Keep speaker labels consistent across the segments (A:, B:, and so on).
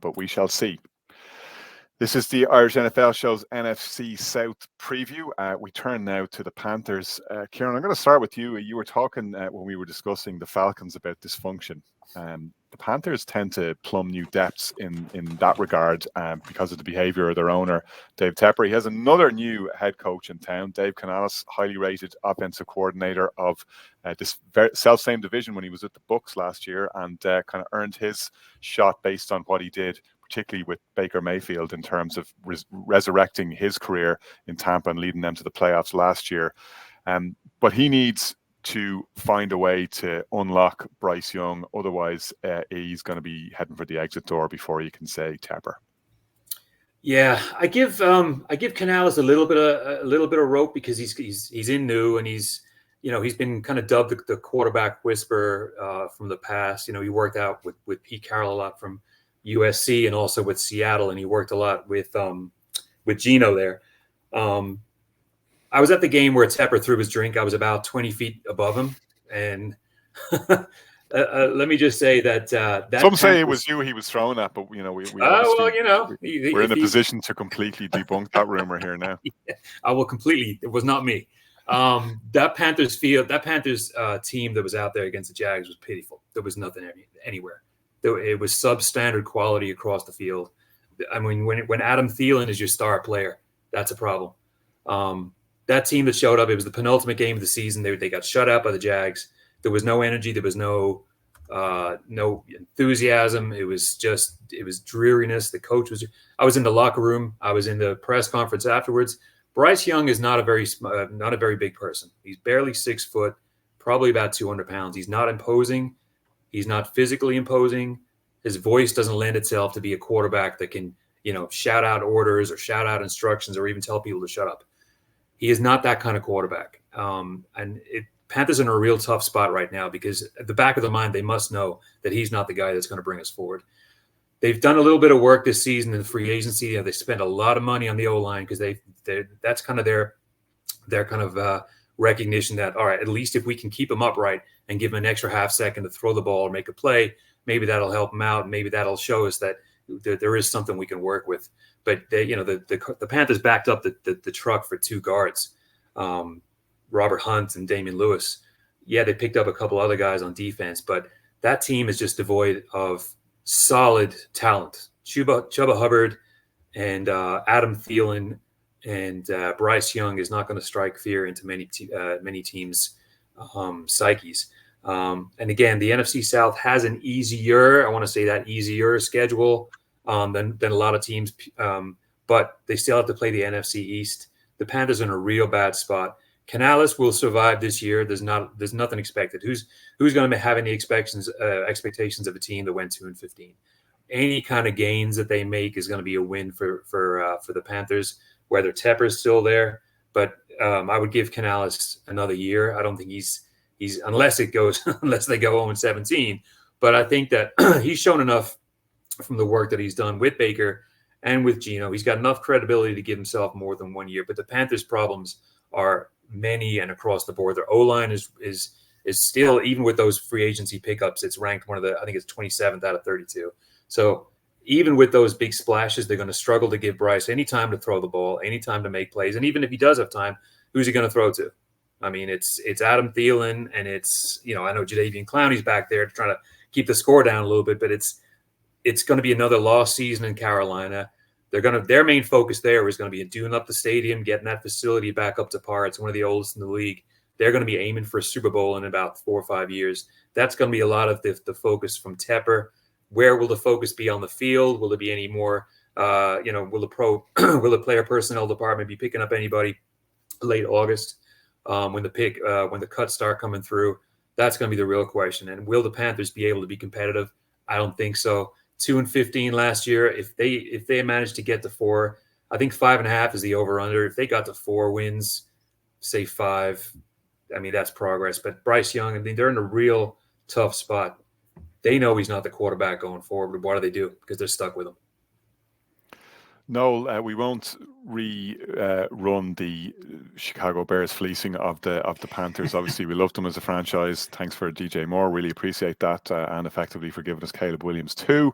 A: but we shall see. This is the Irish NFL Show's NFC South preview. We turn now to the Panthers. Kieran, I'm going to start with you. You were talking when we were discussing the Falcons about dysfunction. The Panthers tend to plumb new depths in that regard because of the behavior of their owner, Dave Tepper. He has another new head coach in town, Dave Canales, highly rated offensive coordinator of this self-same division when he was at the Bucs last year, and kind of earned his shot based on what he did, particularly with Baker Mayfield, in terms of resurrecting his career in Tampa and leading them to the playoffs last year. But he needs to find a way to unlock Bryce Young. Otherwise, he's going to be heading for the exit door before you can say Tepper.
B: Yeah, I give Canales a little bit of rope because he's in new, and he's been kind of dubbed the quarterback whisperer from the past. He worked out with Pete Carroll a lot from USC and also with Seattle, and he worked a lot with Geno there. I was at the game where Tepper threw his drink. I was about 20 feet above him, and let me just say that
A: some say it was you he was throwing at, but we're in a position to completely debunk that rumor here now.
B: Yeah, I will completely. It was not me. That Panthers team that was out there against the Jags was pitiful. There was nothing anywhere. It was substandard quality across the field. I mean, when Adam Thielen is your star player, that's a problem. That team that showed up, it was the penultimate game of the season. They got shut out by the Jags. There was no energy. There was no enthusiasm. It was dreariness. The coach was. I was in the locker room. I was in the press conference afterwards. Bryce Young is not a very big person. He's barely 6 foot, probably about 200 pounds. He's not imposing. He's not physically imposing. His voice doesn't lend itself to be a quarterback that can, shout out orders or shout out instructions or even tell people to shut up. He is not that kind of quarterback. Panthers are in a real tough spot right now because at the back of their mind, they must know that he's not the guy that's going to bring us forward. They've done a little bit of work this season in the free agency. They spent a lot of money on the O-line because that's kind of their kind of recognition that, all right, at least if we can keep him upright and give him an extra half second to throw the ball or make a play, maybe that'll help him out. Maybe that'll show us that there is something we can work with. But the Panthers backed up the truck for 2 guards, Robert Hunt and Damian Lewis. Yeah, they picked up a couple other guys on defense, but that team is just devoid of solid talent. Chuba Hubbard and Adam Thielen and Bryce Young is not going to strike fear into many teams' psyches. And again, the NFC South has an easier schedule than a lot of teams, but they still have to play the NFC East. The Panthers are in a real bad spot. Canales will survive this year. There's nothing expected. Who's going to have any expectations of a team that went 2-15? Any kind of gains that they make is going to be a win for the Panthers. Whether Tepper's still there, but I would give Canales another year. I don't think he's unless they go 0-17. But I think that he's shown enough from the work that he's done with Baker and with Geno. He's got enough credibility to give himself more than 1 year. But the Panthers' problems are many and across the board. Their O-line is still, even with those free agency pickups, it's ranked I think it's 27th out of 32. So even with those big splashes, they're going to struggle to give Bryce any time to throw the ball, any time to make plays. And even if he does have time, who's he going to throw to? I mean, it's Adam Thielen, and it's, I know Jadeveon Clowney's back there trying to keep the score down a little bit, but it's going to be another lost season in Carolina. Their main focus there is going to be doing up the stadium, getting that facility back up to par. It's one of the oldest in the league. They're going to be aiming for a Super Bowl in about 4 or 5 years. That's going to be a lot of the focus from Tepper. Where will the focus be on the field? Will there be any more, will the player personnel department be picking up anybody late August when the cuts start coming through? That's going to be the real question. And will the Panthers be able to be competitive? I don't think so. 2-15 last year. If they managed to get to 4, I think 5.5 is the over/under. If they got to 4 wins, say 5, I mean, that's progress. But Bryce Young, I mean, they're in a real tough spot. They know he's not the quarterback going forward, but what do they do? Because they're stuck with him.
A: No, we won't run the Chicago Bears fleecing of the Panthers. Obviously, we loved them as a franchise. Thanks for DJ Moore. Really appreciate that, and effectively for giving us Caleb Williams too.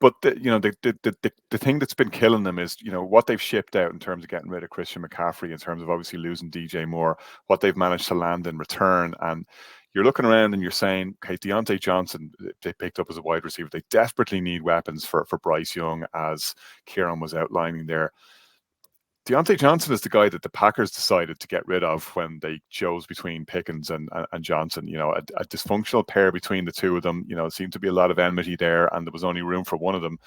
A: But the thing that's been killing them is, what they've shipped out in terms of getting rid of Christian McCaffrey, in terms of obviously losing DJ Moore, what they've managed to land in return. And you're looking around and you're saying, okay, Deontay Johnson, they picked up as a wide receiver. They desperately need weapons for Bryce Young, as Kieran was outlining there. Deontay Johnson is the guy that the Packers decided to get rid of when they chose between Pickens and Johnson. A dysfunctional pair between the two of them. It seemed to be a lot of enmity there, and there was only room for one of them.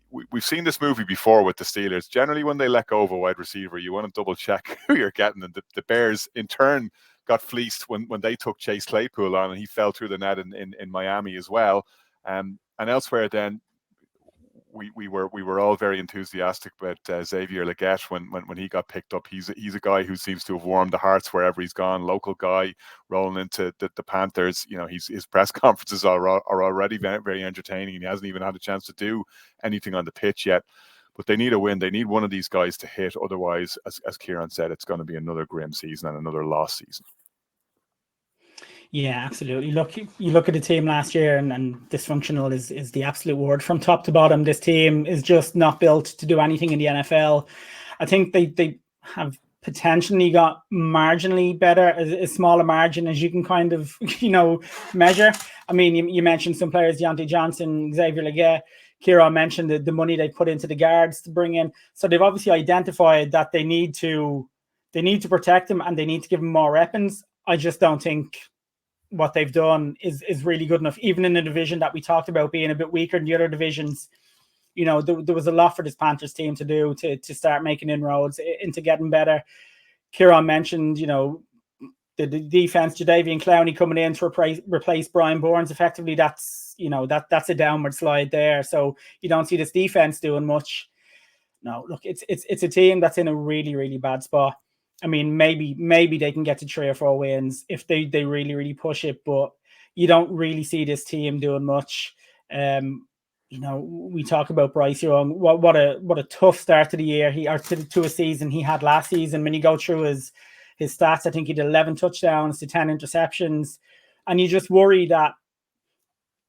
A: We've seen this movie before with the Steelers. Generally, when they let go of a wide receiver, you want to double check who you're getting. And the Bears, in turn, got fleeced when they took Chase Claypool on, and he fell through the net in Miami as well. And elsewhere, then we were all very enthusiastic about Xavier Legette when he got picked up. He's a guy who seems to have warmed the hearts wherever he's gone. Local guy rolling into the Panthers. His press conferences are already very, very entertaining, and he hasn't even had a chance to do anything on the pitch yet. But they need a win. They need one of these guys to hit. Otherwise, as Kieran said, it's going to be another grim season and another lost season.
C: Yeah, absolutely. You look at the team last year, and dysfunctional is the absolute word. From top to bottom, this team is just not built to do anything in the NFL. I think they have potentially got marginally better, a smaller margin as you can kind of, measure. I mean, you mentioned some players, Deontay Johnson, Xavier Legette. Kieran mentioned the money they put into the guards to bring in. So they've obviously identified that they need to protect him, and they need to give him more weapons. I just don't think what they've done is really good enough, even in a division that we talked about being a bit weaker than the other divisions. There was a lot for this Panthers team to do to start making inroads into getting better. Kieran mentioned, the defense, Jadeveon Clowney coming in to replace Brian Bourne. Effectively, that's a downward slide there. So you don't see this defense doing much. No, look, it's a team that's in a really, really bad spot. I mean, maybe they can get to 3 or 4 wins if they really, really push it, but you don't really see this team doing much. We talk about Bryce Young. What a tough start to the year to a season he had last season. When you go through his stats, I think he did 11 touchdowns to 10 interceptions, and you just worry that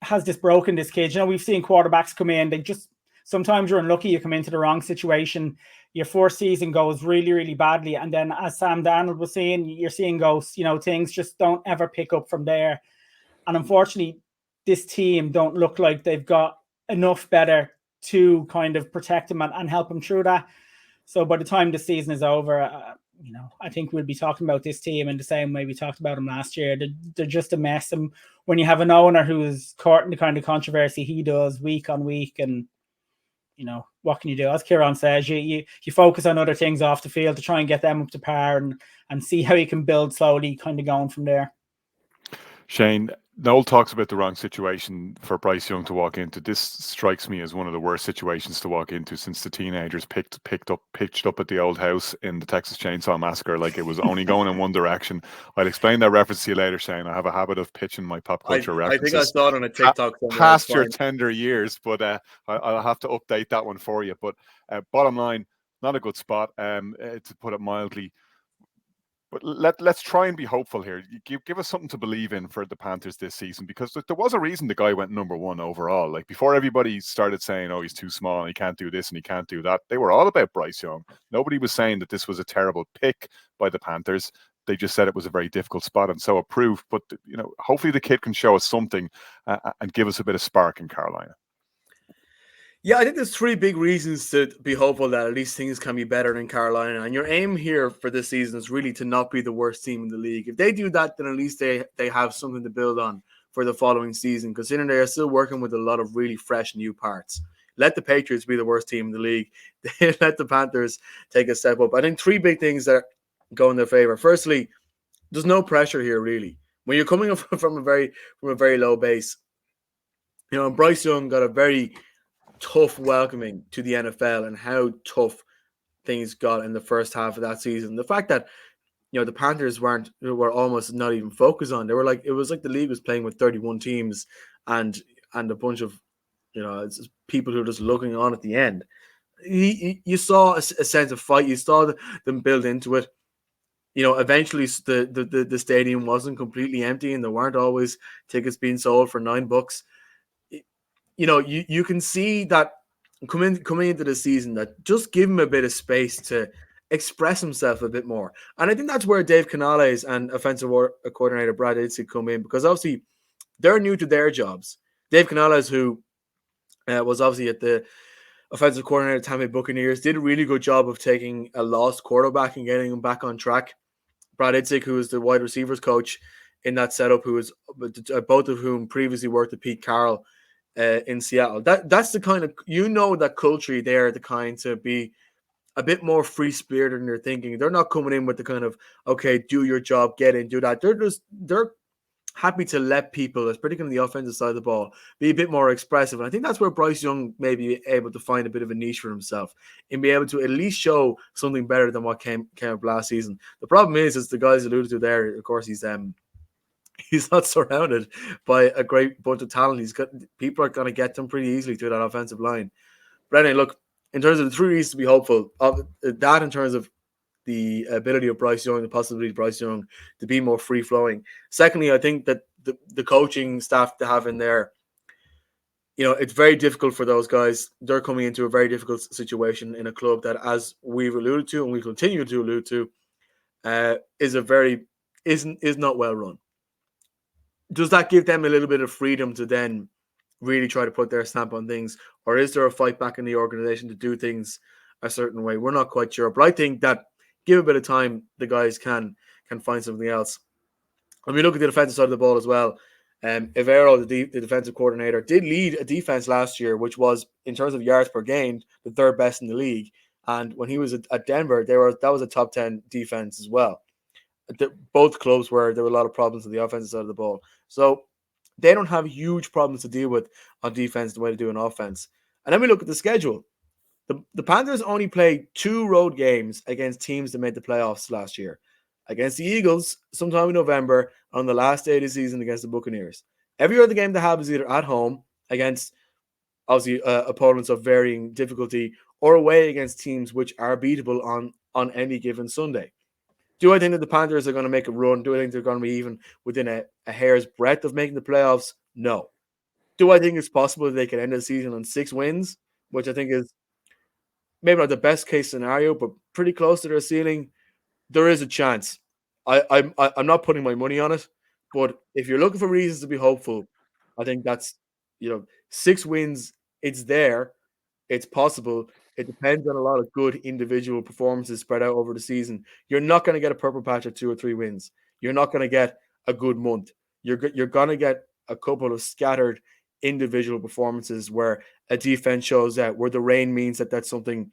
C: has this broken this kid. We've seen quarterbacks come in, sometimes you're unlucky, you come into the wrong situation. Your first season goes really, really badly. And then, as Sam Darnold was saying, you're seeing ghosts. Things just don't ever pick up from there. And unfortunately, this team don't look like they've got enough better to kind of protect him and help him through that. So by the time the season is over, I think we'll be talking about this team in the same way we talked about them last year. They're just a mess. And when you have an owner who is caught in the kind of controversy he does week on week, and what can you do? As Kieran says, you focus on other things off the field to try and get them up to par and see how you can build slowly, kind of going from there.
A: Shane, Noel talks about the wrong situation for Bryce Young to walk into. This strikes me as one of the worst situations to walk into since the teenagers pitched up at the old house in the Texas Chainsaw Massacre. Like, it was only going in one direction. I'll explain that reference to you later, Shane. I have a habit of pitching my pop culture references.
B: I think I saw it on a TikTok somewhere.
A: Past your tender years, but I'll have to update that one for you. But bottom line, not a good spot, to put it mildly. But let's try and be hopeful here. Give us something to believe in for the Panthers this season, because there was a reason the guy went number 1 overall. Like, before everybody started saying, oh, he's too small and he can't do this and he can't do that, they were all about Bryce Young. Nobody was saying that this was a terrible pick by the Panthers. They just said it was a very difficult spot, and so it proved. But hopefully the kid can show us something and give us a bit of spark in Carolina.
D: Yeah, I think there's 3 big reasons to be hopeful that at least things can be better in Carolina. And your aim here for this season is really to not be the worst team in the league. If they do that, then at least they have something to build on for the following season, considering they are still working with a lot of really fresh new parts. Let the Patriots be the worst team in the league. Let the Panthers take a step up. I think 3 big things that go in their favor. Firstly, there's no pressure here, really. When you're coming up from a very low base, and Bryce Young got a very tough welcoming to the NFL, and how tough things got in the first half of that season. The fact that the Panthers were almost not even focused on. They were like, it was like the league was playing with 31 teams and a bunch of it's people who are just looking on at the end. You saw a sense of fight. You saw them build into it. Eventually the stadium wasn't completely empty, and there weren't always tickets being sold for $9. you can see that coming into the season, that just give him a bit of space to express himself a bit more. And I think that's where Dave Canales and offensive coordinator Brad Idzik come in, because obviously they're new to their jobs. Dave Canales, who was obviously at the offensive coordinator at Tampa Bay Buccaneers, did a really good job of taking a lost quarterback and getting him back on track. Brad Idzik, who was the wide receivers coach in that setup, who was both of whom previously worked with Pete Carroll in Seattle. That's the kind of, that culture there, the kind to be a bit more free-spirited in their thinking. They're not coming in with the kind of, okay, do your job, get in, do that. They're happy to let people, particularly on the offensive side of the ball, be a bit more expressive. And I think that's where Bryce Young may be able to find a bit of a niche for himself and be able to at least show something better than what came up last season. The problem is, as the guys alluded to there, of course, he's not surrounded by a great bunch of talent. People are going to get them pretty easily through that offensive line. But anyway, look, in terms of the 3 reasons to be hopeful, that in terms of the ability of Bryce Young, the possibility of Bryce Young to be more free-flowing. Secondly, I think that the coaching staff to have in there, it's very difficult for those guys. They're coming into a very difficult situation in a club that, as we've alluded to and we continue to allude to, is not well run. Does that give them a little bit of freedom to then really try to put their stamp on things, or is there a fight back in the organization to do things a certain way? We're not quite sure, but I think that give a bit of time, the guys can find something else. When we look at the defensive side of the ball as well, Ivero, the defensive coordinator, did lead a defense last year, which was, in terms of yards per game, the third best in the league. And when he was at Denver, that was a top 10 defense as well. Both clubs there were a lot of problems on the offensive side of the ball. So they don't have huge problems to deal with on defense the way they do on offense. And then we look at the schedule. The Panthers only played 2 road games against teams that made the playoffs last year. Against the Eagles, sometime in November, on the last day of the season against the Buccaneers. Every other game they have is either at home against, obviously, opponents of varying difficulty, or away against teams which are beatable on any given Sunday. Do I think that the Panthers are going to make a run? Do I think they're going to be even within a hair's breadth of making the playoffs? No. Do I think it's possible that they can end the season on 6 wins, which I think is maybe not the best case scenario, but pretty close to their ceiling? There is a chance. I'm not putting my money on it, but if you're looking for reasons to be hopeful, I think that's 6 wins. It's there. It's possible. It depends on a lot of good individual performances spread out over the season. You're not going to get a purple patch of 2 or 3 wins. You're not going to get a good month. You're going to get a couple of scattered individual performances where a defense shows out, where the rain means that something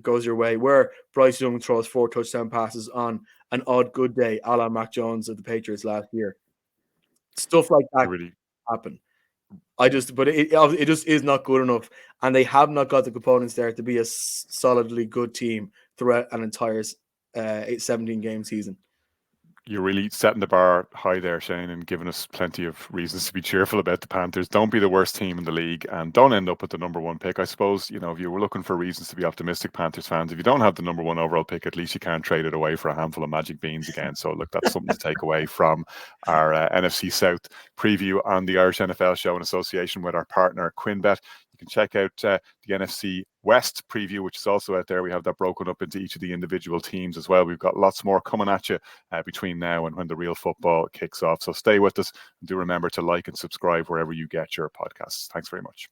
D: goes your way, where Bryce Young throws 4 touchdown passes on an odd good day, a la Mac Jones of the Patriots last year. Stuff like that really happen. But it just is not good enough, and they have not got the components there to be a solidly good team throughout an entire 17-game season.
A: You're really setting the bar high there, Shane, and giving us plenty of reasons to be cheerful about the Panthers. Don't be the worst team in the league and don't end up with the number 1 pick. I suppose, if you were looking for reasons to be optimistic, Panthers fans, if you don't have the number 1 overall pick, at least you can't trade it away for a handful of magic beans again. So look, that's something to take away from our NFC South preview on the Irish NFL show in association with our partner, QuinnBet. You can check out the NFC West preview, which is also out there. We have that broken up into each of the individual teams as well. We've got lots more coming at you between now and when the real football kicks off. So stay with us and do remember to like and subscribe wherever you get your podcasts. Thanks very much.